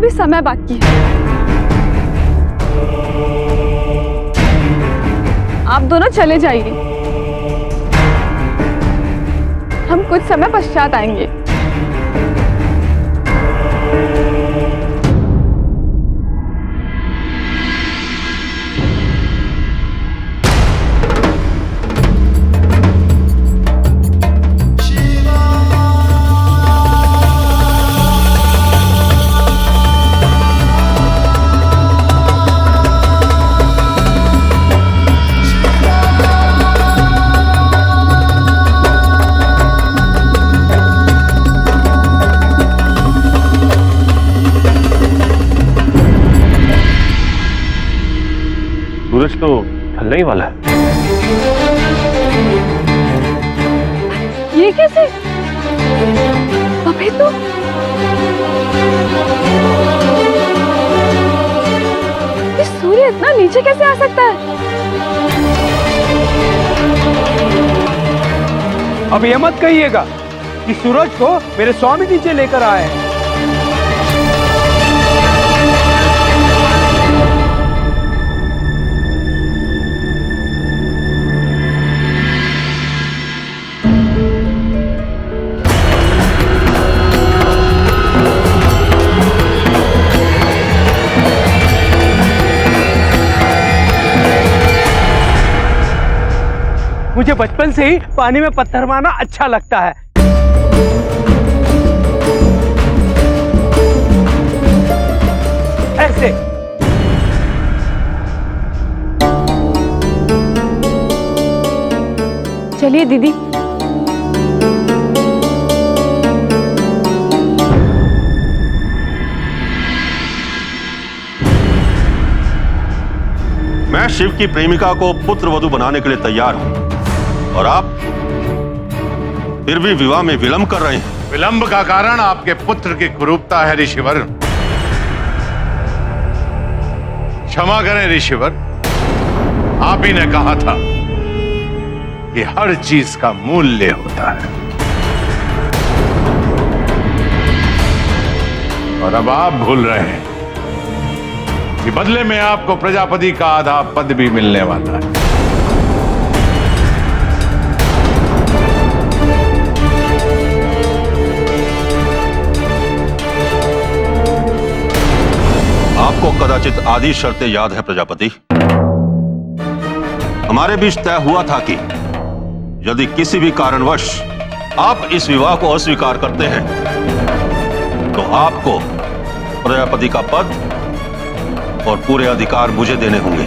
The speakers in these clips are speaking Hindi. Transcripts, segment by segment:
अभी समय बाकी है। आप दोनों चले जाइए, हम कुछ समय पश्चात आएंगे। सूरज तो ढलने ही वाला है। ये कैसे? अभी तो ये सूर्य इतना नीचे कैसे आ सकता है? अब ये मत कहिएगा कि सूरज को मेरे स्वामी नीचे लेकर आए हैं। मुझे बचपन से ही पानी में पत्थर मारना अच्छा लगता है। ऐसे चलिए दीदी। मैं शिव की प्रेमिका को पुत्र वधू बनाने के लिए तैयार हूं और आप फिर भी विवाह में विलंब कर रहे हैं। विलंब का कारण आपके पुत्र की कुरूपता है ऋषिवर। क्षमा करें ऋषिवर, आप ही ने कहा था कि हर चीज का मूल्य होता है और अब आप भूल रहे हैं कि बदले में आपको प्रजापति का आधा पद भी मिलने वाला है। आपको कदाचित आदि शर्तें याद है प्रजापति। हमारे बीच तय हुआ था कि यदि किसी भी कारणवश आप इस विवाह को अस्वीकार करते हैं तो आपको प्रजापति का पद और पूरे अधिकार मुझे देने होंगे।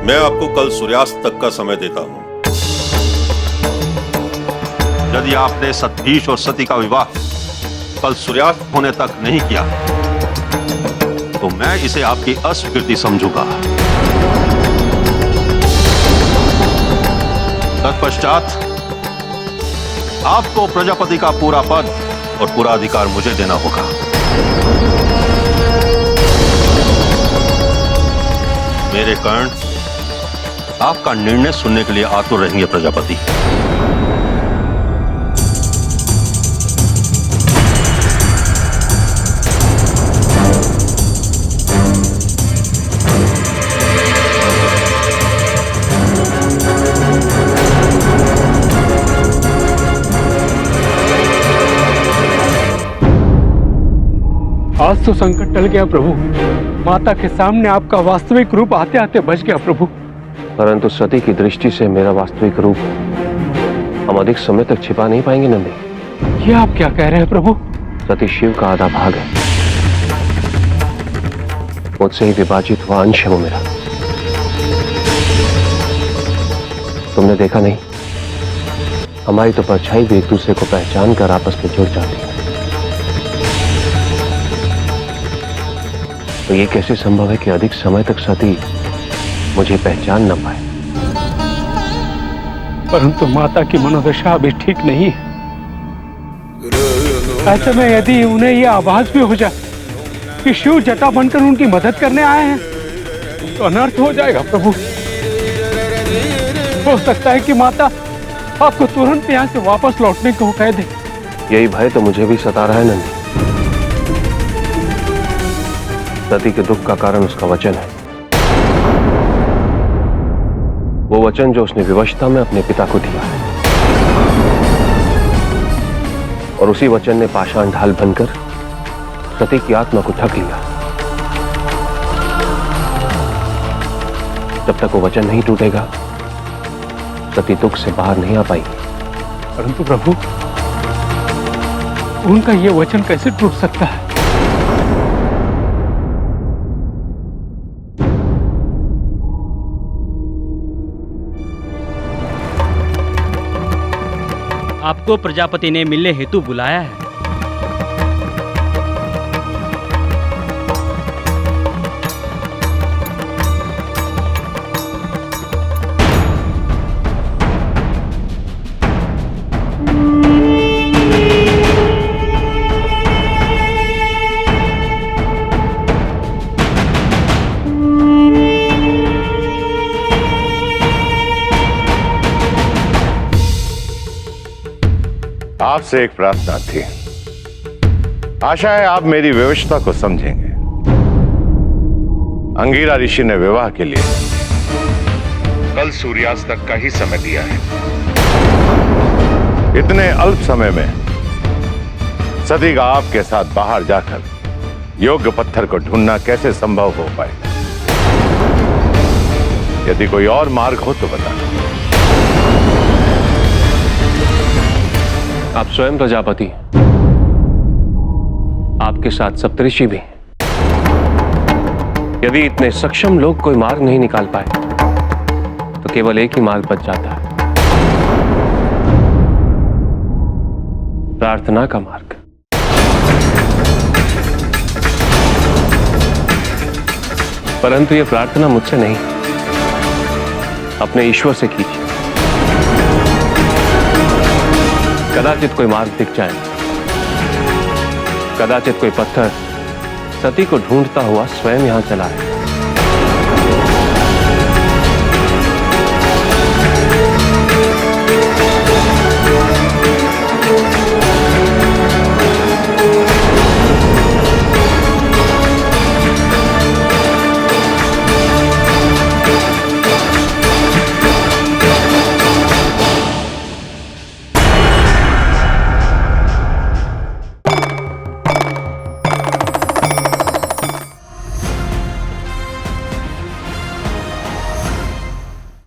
मैं आपको कल सूर्यास्त तक का समय देता हूं। यदि आपने सतभीष और सती का विवाह कल सूर्यास्त होने तक नहीं किया तो मैं इसे आपकी अस्वीकृति समझूंगा। तत्पश्चात आपको प्रजापति का पूरा पद और पूरा अधिकार मुझे देना होगा। मेरे कर्ण आपका निर्णय सुनने के लिए आतुर रहेंगे प्रजापति। आज तो संकट टल गया प्रभु। माता के सामने आपका वास्तविक रूप आते आते बच गया प्रभु। परंतु सती की दृष्टि से मेरा वास्तविक रूप हम अधिक समय तक छिपा नहीं पाएंगे नंदी। ये आप क्या कह रहे हैं प्रभु? सती शिव का आधा भाग है, मुझसे ही विभाजित हुआ अंश है वो मेरा। तुमने देखा नहीं, हमारी तो परछाई भी एक दूसरे को पहचान कर आपस में जुड़ जाती है। तो ये कैसे संभव है कि अधिक समय तक सती मुझे पहचान न पाए? परंतु माता की मनोदशा अभी ठीक नहीं है। ऐसे में यदि उन्हें यह आभास भी हो जाए कि शिव जटा बनकर उनकी मदद करने आए हैं तो अनर्थ हो जाएगा प्रभु। हो सकता है कि माता आपको तुरंत यहाँ से वापस लौटने को कह दे। यही भय तो मुझे भी सता रहा है नंदी। सती के दुख का कारण उसका वचन है, वो वचन जो उसने विवशता में अपने पिता को दिया है, और उसी वचन ने पाषाण ढाल बनकर सती की आत्मा को ढक लिया। जब तक वो वचन नहीं टूटेगा, सती दुख से बाहर नहीं आ पाएगी। परंतु प्रभु, उनका ये वचन कैसे टूट सकता है? आपको प्रजापति ने मिलने हेतु बुलाया है। आपसे एक प्रार्थना थी। आशा है आप मेरी विवशता को समझेंगे। अंगिरा ऋषि ने विवाह के लिए कल सूर्यास्त तक का ही समय दिया है। इतने अल्प समय में सती का आपके साथ बाहर जाकर योग्य पत्थर को ढूंढना कैसे संभव हो पाए? यदि कोई और मार्ग हो तो बताना। आप स्वयं प्रजापति, आपके साथ सप्तऋषि भी। यदि इतने सक्षम लोग कोई मार्ग नहीं निकाल पाए तो केवल एक ही मार्ग बच जाता है, प्रार्थना का मार्ग। परंतु यह प्रार्थना मुझसे नहीं, अपने ईश्वर से कीजिए। कदाचित कोई मार्ग दिख जाए, कदाचित कोई पत्थर सती को ढूंढता हुआ स्वयं यहां चला है।